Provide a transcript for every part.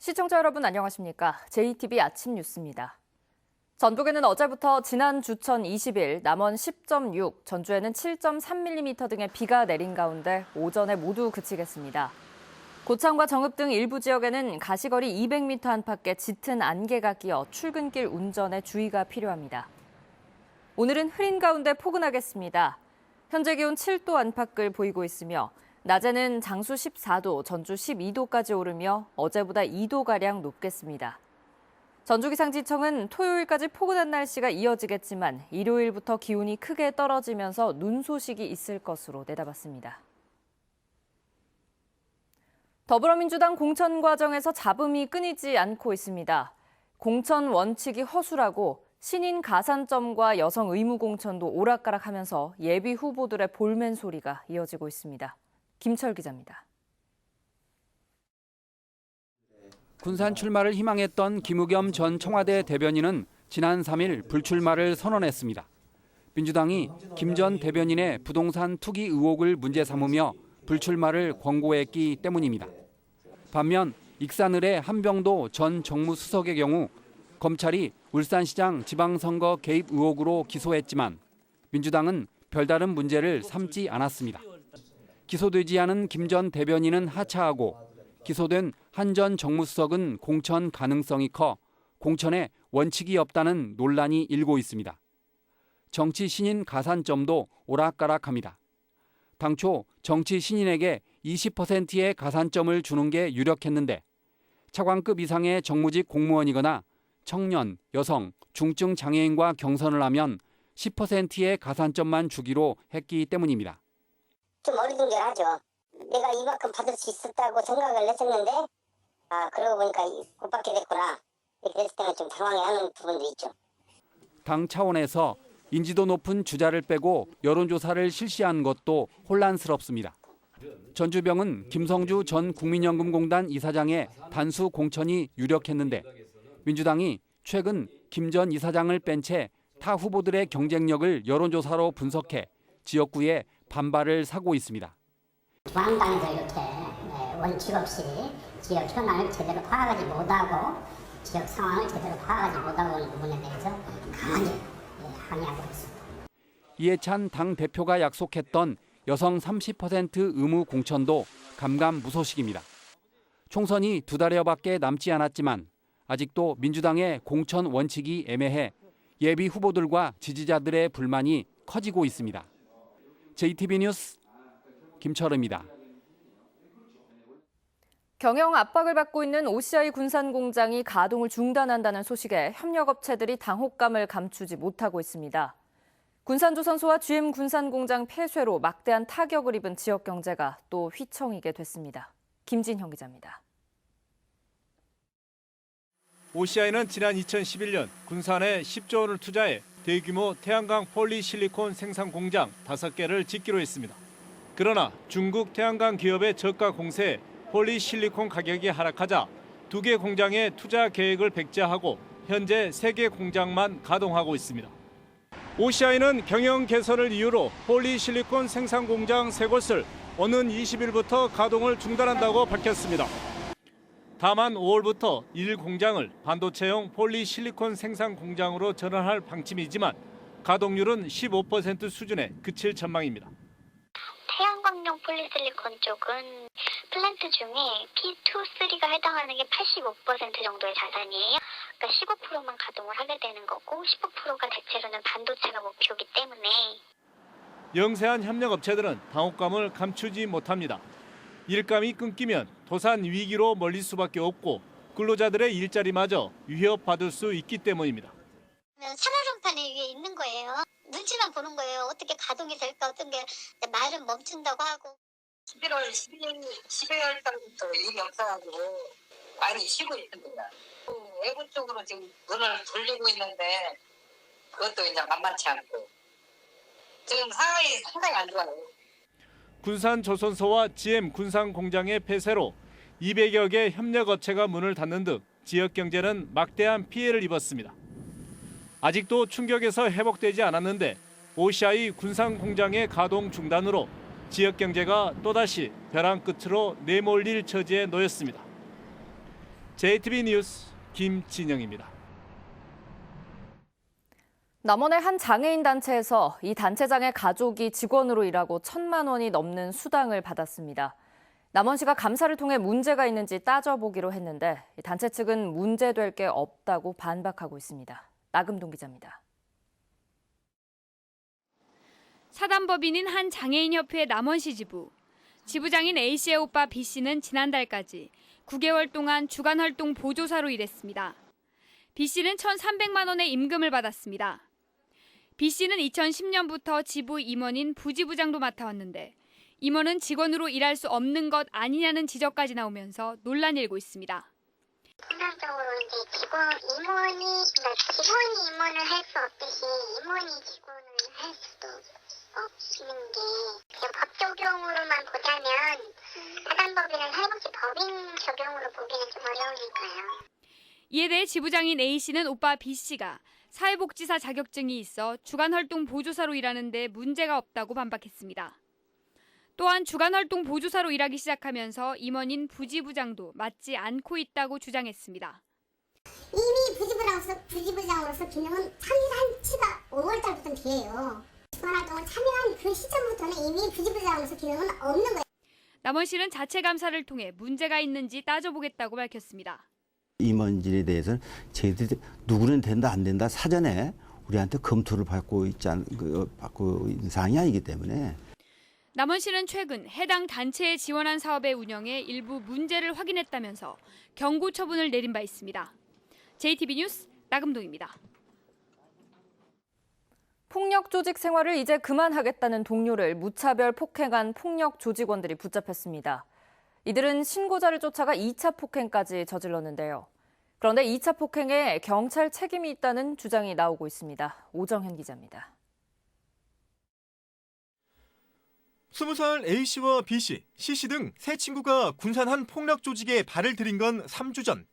시청자 여러분 안녕하십니까? JTB 아침 뉴스입니다. 전북에는 어제부터 지난 주천 20일, 남원 10.6, 전주에는 7.3mm 등의 비가 내린 가운데 오전에 모두 그치겠습니다. 고창과 정읍 등 일부 지역에는 가시거리 200m 안팎의 짙은 안개가 끼어 출근길 운전에 주의가 필요합니다. 오늘은 흐린 가운데 포근하겠습니다. 현재 기온 7도 안팎을 보이고 있으며 낮에는 장수 14도, 전주 12도까지 오르며 어제보다 2도가량 높겠습니다. 전주기상지청은 토요일까지 포근한 날씨가 이어지겠지만 일요일부터 기온이 크게 떨어지면서 눈 소식이 있을 것으로 내다봤습니다. 더불어민주당 공천 과정에서 잡음이 끊이지 않고 있습니다. 공천 원칙이 허술하고 신인 가산점과 여성 의무 공천도 오락가락하면서 예비 후보들의 볼멘 소리가 이어지고 있습니다. 김철 기자입니다. 군산 출마를 희망했던 김우겸 전 청와대 대변인은 지난 3일 불출마를 선언했습니다. 민주당이 김 전 대변인의 부동산 투기 의혹을 문제 삼으며 불출마를 권고했기 때문입니다. 반면 익산을의 한병도 전 정무수석의 경우 검찰이 울산시장 지방선거 개입 의혹으로 기소했지만 민주당은 별다른 문제를 삼지 않았습니다. 기소되지 않은 김 전 대변인은 하차하고 기소된 한 전 정무수석은 공천 가능성이 커 공천에 원칙이 없다는 논란이 일고 있습니다. 정치 신인 가산점도 오락가락합니다. 당초 정치 신인에게 20%의 가산점을 주는 게 유력했는데 차관급 이상의 정무직 공무원이거나 청년, 여성, 중증 장애인과 경선을 하면 10%의 가산점만 주기로 했기 때문입니다. 좀 어리둥절하죠. 내가 이만큼 받을 수 있었다고 생각을 했었는데 그러고 보니까 못 받게 됐구나. 이렇게 됐을 때는 좀 당황해하는 부분도 있죠. 당 차원에서 인지도 높은 주자를 빼고 여론조사를 실시한 것도 혼란스럽습니다. 전주병은 김성주 전 국민연금공단 이사장의 단수 공천이 유력했는데 민주당이 최근 김 전 이사장을 뺀 채 타 후보들의 경쟁력을 여론조사로 분석해 지역구에 반발을 사고 있습니다. 중앙당에서 이렇게 원칙 없이 지역 현안을 제대로 파악하지 못하고 지역 상황을 제대로 파악하지 못하고 있는 부분에 대해서 강하게 항의하고 있습니다. 이해찬 당 대표가 약속했던 여성 30% 의무 공천도 감감무소식입니다. 총선이 2달여밖에 남지 않았지만 아직도 민주당의 공천 원칙이 애매해 예비 후보들과 지지자들의 불만이 커지고 있습니다. JTB 뉴스 김철우입니다. 경영 압박을 받고 있는 OCI 군산 공장이 가동을 중단한다는 소식에 협력업체들이 당혹감을 감추지 못하고 있습니다. 군산조선소와 GM 군산 공장 폐쇄로 막대한 타격을 입은 지역 경제가 또 휘청이게 됐습니다. 김진형 기자입니다. OCI는 지난 2011년 군산에 10조 원을 투자해 대규모 태양광 폴리실리콘 생산 공장 5개를 짓기로 했습니다. 그러나 중국 태양광 기업의 저가 공세에 폴리실리콘 가격이 하락하자 2개 공장의 투자 계획을 백지화하고 현재 3개 공장만 가동하고 있습니다. OCI는 경영 개선을 이유로 폴리실리콘 생산 공장 3곳을 오는 20일부터 가동을 중단한다고 밝혔습니다. 다만 5월부터 1공장을 반도체용 폴리실리콘 생산 공장으로 전환할 방침이지만 가동률은 15% 수준에 그칠 전망입니다. 태양광용 폴리실리콘 쪽은 플랜트 중에 P2, 3가 해당하는 게 85% 정도의 자산이에요. 그러니까 15%만 가동을 하게 되는 거고 15%가 대체로는 반도체가 목표이기 때문에. 영세한 협력업체들은 당혹감을 감추지 못합니다. 일감이 끊기면 도산 위기로 몰릴 수밖에 없고 근로자들의 일자리마저 위협받을 수 있기 때문입니다. 살얼음판에 위에 있는 거예요. 눈치만 보는 거예요. 어떻게 가동이 될까 어떤 게 말은 멈춘다고 하고. 11월 12월 달부터 일이 없어가지고 많이 쉬고 있습니다. 외부 쪽으로 지금 문을 돌리고 있는데 그것도 그냥 만만치 않고 지금 상황이 상당히 안 좋아요. 군산조선소와 GM 군산 공장의 폐쇄로 200여 개 협력업체가 문을 닫는 등 지역 경제는 막대한 피해를 입었습니다. 아직도 충격에서 회복되지 않았는데 OCI 군산 공장의 가동 중단으로 지역 경제가 또다시 벼랑 끝으로 내몰릴 처지에 놓였습니다. JTB 뉴스 김진영입니다. 남원의 한 장애인 단체에서 이 단체장의 가족이 직원으로 일하고 1,000만 원이 넘는 수당을 받았습니다. 남원시가 감사를 통해 문제가 있는지 따져보기로 했는데 단체 측은 문제될 게 없다고 반박하고 있습니다. 나금동 기자입니다. 사단법인인 한 장애인협회 남원시 지부. 지부장인 A씨의 오빠 B씨는 지난달까지 9개월 동안 주간활동 보조사로 일했습니다. B씨는 1,300만 원의 임금을 받았습니다. B씨는 2010년부터 지부 임원인 부지부장도 맡아왔는데 임원은 직원으로 일할 수 없는 것 아니냐는 지적까지 나오면서 논란이 일고 있습니다. 일반적으로 이제 임원이 직원이 임원을 할 수 없듯이 임원이 직원을 할 수도 없는 게 그냥 법 적용으로만 보자면 사단법인은 사회복지 법인 적용으로 보기는 좀 어려우니까요. 이에 대해 지부장인 A씨는 오빠 B씨가 사회복지사 자격증이 있어 주간활동 보조사로 일하는 데 문제가 없다고 반박했습니다. 또한 주간활동 보조사로 일하기 시작하면서 임원인 부지부장도 맞지 않고 있다고 주장했습니다. 이미 부지부장으로서 기능은 참여한 치가 5월달부터는 뒤에요. 주간활동을 참여한 그 시점부터는 이미 부지부장으로서 기능은 없는 거예요. 남원시는 자체 감사를 통해 문제가 있는지 따져보겠다고 밝혔습니다. 임원진에 대해서는 저희들이 누구는 된다 안 된다 사전에 우리한테 검토를 받고 있는 사항이 아니기 때문에. 남원시는 최근 해당 단체에 지원한 사업의 운영에 일부 문제를 확인했다면서 경고 처분을 내린 바 있습니다. JTB 뉴스 나금동입니다. 폭력 조직 생활을 이제 그만하겠다는 동료를 무차별 폭행한 폭력 조직원들이 붙잡혔습니다. 이들은 신고자를 쫓아가 2차 폭행까지 저질렀는데요. 그런데 2차 폭행에 경찰 책임이 있다는 주장이 나오고 있습니다. 오정현 기자입니다. 20살 A씨와 B씨, C씨 등 세 친구가 군산 한 폭력 조직에 발을 들인 건 3주 전.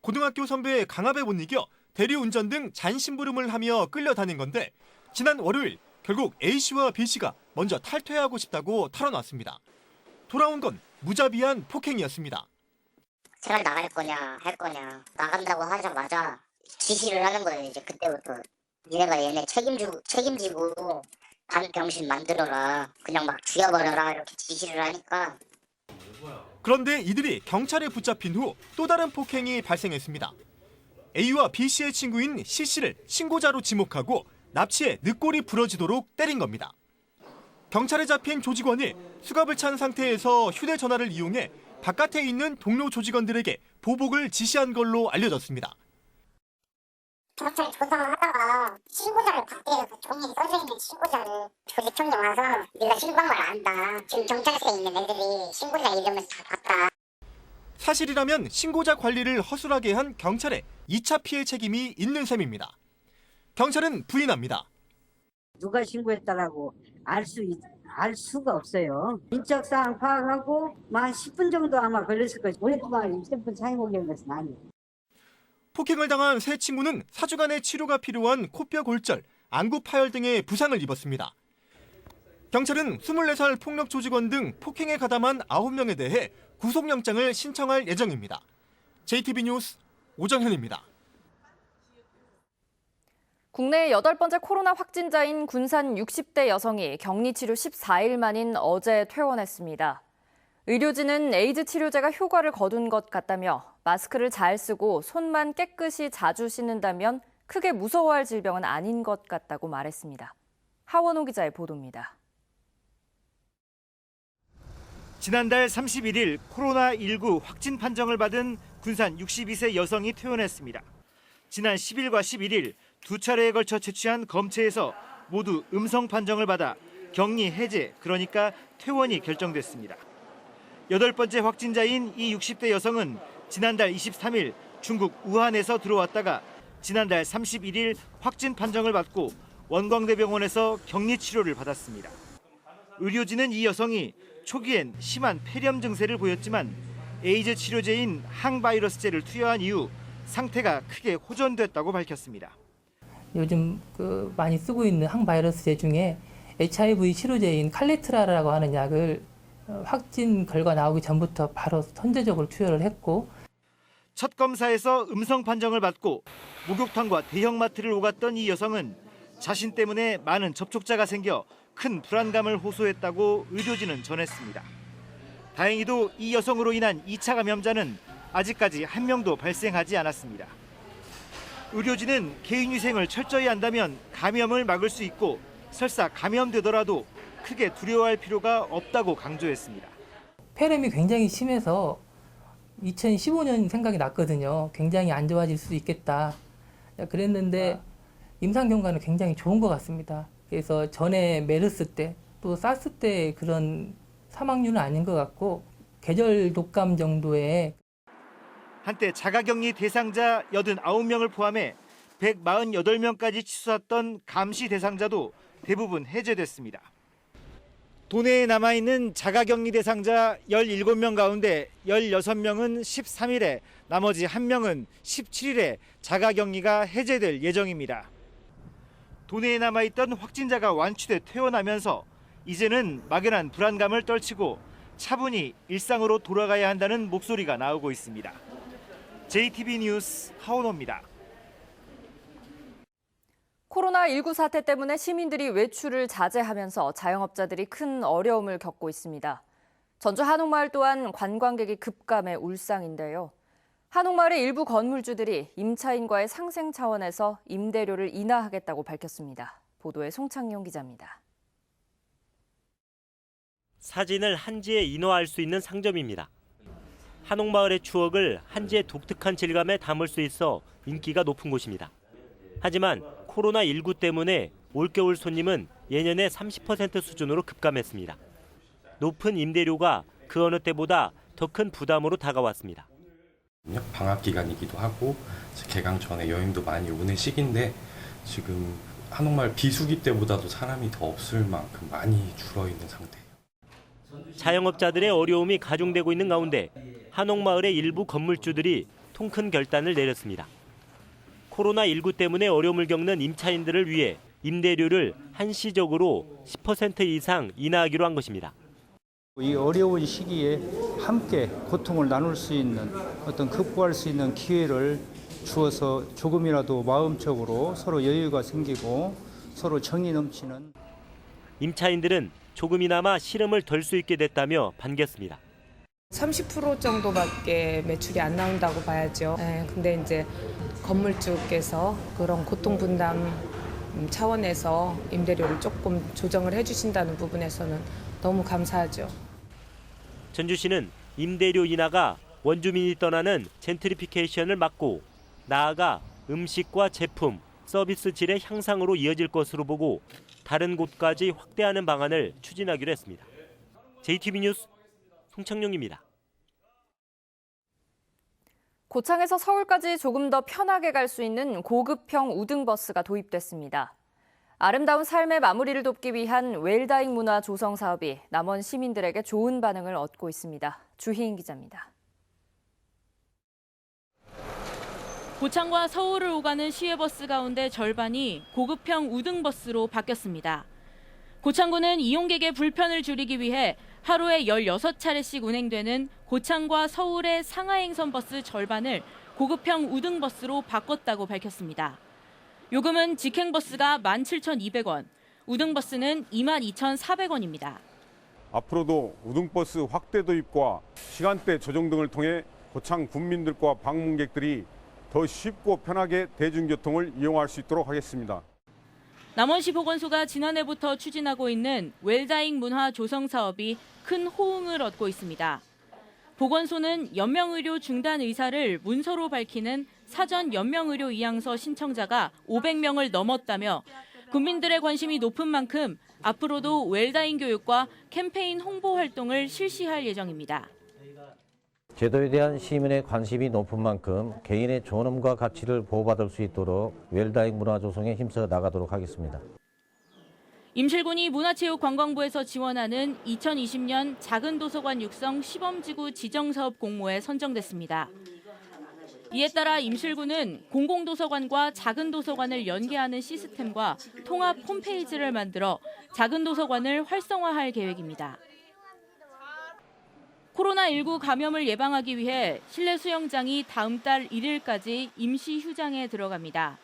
고등학교 선배 강압에 못 이겨 대리운전 등 잔심부름을 하며 끌려다닌 건데 지난 월요일 결국 A씨와 B씨가 먼저 탈퇴하고 싶다고 털어놨습니다. 돌아온 건 무자비한 폭행이었습니다. 제가 나갈 거냐 할 거냐 나간다고 하자마자 지시를 하는 거예요. 이제 그때부터 얘네가 얘네 책임지고 반병신 만들어라 그냥 막 죽여버려라 이렇게 지시를 하니까. 그런데 이들이 경찰에 붙잡힌 후 또 다른 폭행이 발생했습니다. A와 B씨의 친구인 C씨를 신고자로 지목하고 납치해 늑골이 부러지도록 때린 겁니다. 경찰에 잡힌 조직원이 수갑을 찬 상태에서 휴대전화를 이용해 바깥에 있는 동료 조직원들에게 보복을 지시한 걸로 알려졌습니다. 경찰 조사를 하다가 신고자를 받대요. 그 종이에 써져있는 신고자를 조직청장 와서 네가 신고한 걸 안다. 지금 경찰서에 있는 애들이 신고자 이름을 다 봤다. 사실이라면 신고자 관리를 허술하게 한 경찰에 2차 피해 책임이 있는 셈입니다. 경찰은 부인합니다. 누가 신고했다라고 알 수가 없어요. 인적 사항 파악하고 한 10분 정도 아마 걸렸을 거예요. 오랫동안 20분 사용하려는 것은 아니에요. 폭행을 당한 세 친구는 4주간의 치료가 필요한 코뼈 골절, 안구 파열 등의 부상을 입었습니다. 경찰은 24살 폭력 조직원 등 폭행에 가담한 9명에 대해 구속영장을 신청할 예정입니다. JTB 뉴스 오정현입니다. 국내 8번째 코로나 확진자인 군산 60대 여성이 격리치료 14일 만인 어제 퇴원했습니다. 의료진은 에이즈 치료제가 효과를 거둔 것 같다며 마스크를 잘 쓰고 손만 깨끗이 자주 씻는다면 크게 무서워할 질병은 아닌 것 같다고 말했습니다. 하원호 기자의 보도입니다. 지난달 31일 코로나19 확진 판정을 받은 군산 62세 여성이 퇴원했습니다. 지난 10일과 11일 두 차례에 걸쳐 채취한 검체에서 모두 음성 판정을 받아 격리 해제, 그러니까 퇴원이 결정됐습니다. 8번째 확진자인 이 60대 여성은 지난달 23일 중국 우한에서 들어왔다가 지난달 31일 확진 판정을 받고 원광대병원에서 격리 치료를 받았습니다. 의료진은 이 여성이 초기엔 심한 폐렴 증세를 보였지만 에이즈 치료제인 항바이러스제를 투여한 이후 상태가 크게 호전됐다고 밝혔습니다. 요즘 많이 쓰고 있는 항바이러스제 중에 HIV 치료제인 칼리트라라고 하는 약을 확진 결과 나오기 전부터 바로 선제적으로 투여를 했고, 첫 검사에서 음성 판정을 받고 목욕탕과 대형마트를 오갔던 이 여성은 자신 때문에 많은 접촉자가 생겨 큰 불안감을 호소했다고 의료진은 전했습니다. 다행히도 이 여성으로 인한 2차 감염자는 아직까지 한 명도 발생하지 않았습니다. 의료진은 개인위생을 철저히 한다면 감염을 막을 수 있고 설사 감염되더라도 크게 두려워할 필요가 없다고 강조했습니다. 폐렴이 굉장히 심해서 2015년 생각이 났거든요. 굉장히 안 좋아질 수 있겠다. 그랬는데 임상 경과는 굉장히 좋은 것 같습니다. 그래서 전에 메르스 때 또 사스 때 그런 사망률은 아닌 것 같고 계절 독감 정도의 한때 자가격리 대상자 89명을 포함해 148명까지 치솟았던 감시 대상자도 대부분 해제됐습니다. 도내에 남아있는 자가격리 대상자 17명 가운데 16명은 13일에 나머지 1명은 17일에 자가격리가 해제될 예정입니다. 도내에 남아있던 확진자가 완치돼 퇴원하면서 이제는 막연한 불안감을 떨치고 차분히 일상으로 돌아가야 한다는 목소리가 나오고 있습니다. JTB 뉴스 하원호입니다. 코로나19 사태 때문에 시민들이 외출을 자제하면서 자영업자들이 큰 어려움을 겪고 있습니다. 전주 한옥마을 또한 관광객이 급감해 울상인데요. 한옥마을의 일부 건물주들이 임차인과의 상생 차원에서 임대료를 인하하겠다고 밝혔습니다. 보도에 송창용 기자입니다. 사진을 한지에 인화할 수 있는 상점입니다. 한옥마을의 추억을 한지의 독특한 질감에 담을 수 있어 인기가 높은 곳입니다. 하지만 코로나19 때문에 올겨울 손님은 예년의 30% 수준으로 급감했습니다. 높은 임대료가 그 어느 때보다 더 큰 부담으로 다가왔습니다. 방학 기간이기도 하고 개강 전에 여행도 많이 오는 시기인데 지금 한옥마을 비수기 때보다도 사람이 더 없을 만큼 많이 줄어있는 상태예요. 자영업자들의 어려움이 가중되고 있는 가운데 한옥마을의 일부 건물주들이 통큰 결단을 내렸습니다. 코로나19 때문에 어려움을 겪는 임차인들을 위해 임대료를 한시적으로 10% 이상 인하하기로 한 것입니다. 이 어려운 시기에 함께 고통을 나눌 수 있는 어떤 극복할 수 있는 기회를 주어서 조금이라도 마음적으로 서로 여유가 생기고 서로 정이 넘치는. 임차인들은 조금이나마 시름을 덜 수 있게 됐다며 반겼습니다. 30% 정도밖에 매출이 안 나온다고 봐야죠. 근데 이제 건물주께서 그런 고통 분담 차원에서 임대료를 조금 조정을 해주신다는 부분에서는 너무 감사하죠. 전주시는 임대료 인하가 원주민이 떠나는 젠트리피케이션을 막고 나아가 음식과 제품, 서비스 질의 향상으로 이어질 것으로 보고 다른 곳까지 확대하는 방안을 추진하기로 했습니다. JTB 뉴스 송창용입니다. 고창에서 서울까지 조금 더 편하게 갈 수 있는 고급형 우등버스가 도입됐습니다. 아름다운 삶의 마무리를 돕기 위한 웰다잉 문화 조성 사업이 남원 시민들에게 좋은 반응을 얻고 있습니다. 주희인 기자입니다. 고창과 서울을 오가는 시외버스 가운데 절반이 고급형 우등버스로 바뀌었습니다. 고창군은 이용객의 불편을 줄이기 위해 하루에 16차례씩 운행되는 고창과 서울의 상하행선 버스 절반을 고급형 우등버스로 바꿨다고 밝혔습니다. 요금은 직행버스가 17,200원, 우등버스는 22,400원입니다. 앞으로도 우등버스 확대 도입과 시간대 조정 등을 통해 고창 군민들과 방문객들이 더 쉽고 편하게 대중교통을 이용할 수 있도록 하겠습니다. 남원시 보건소가 지난해부터 추진하고 있는 웰다잉 문화 조성 사업이 큰 호응을 얻고 있습니다. 보건소는 연명의료 중단 의사를 문서로 밝히는 사전 연명의료 이양서 신청자가 500명을 넘었다며 국민들의 관심이 높은 만큼 앞으로도 웰다잉 교육과 캠페인 홍보 활동을 실시할 예정입니다. 제도에 대한 시민의 관심이 높은 만큼 개인의 존엄과 가치를 보호받을 수 있도록 웰다잉 문화 조성에 힘써 나가도록 하겠습니다. 임실군이 문화체육관광부에서 지원하는 2020년 작은 도서관 육성 시범지구 지정사업 공모에 선정됐습니다. 이에 따라 임실군은 공공도서관과 작은 도서관을 연계하는 시스템과 통합 홈페이지를 만들어 작은 도서관을 활성화할 계획입니다. 코로나19 감염을 예방하기 위해 실내 수영장이 다음 달 1일까지 임시 휴장에 들어갑니다.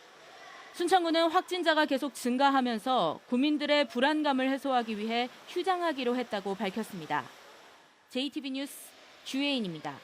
순천구는 확진자가 계속 증가하면서 구민들의 불안감을 해소하기 위해 휴장하기로 했다고 밝혔습니다. JTB 뉴스 주혜인입니다.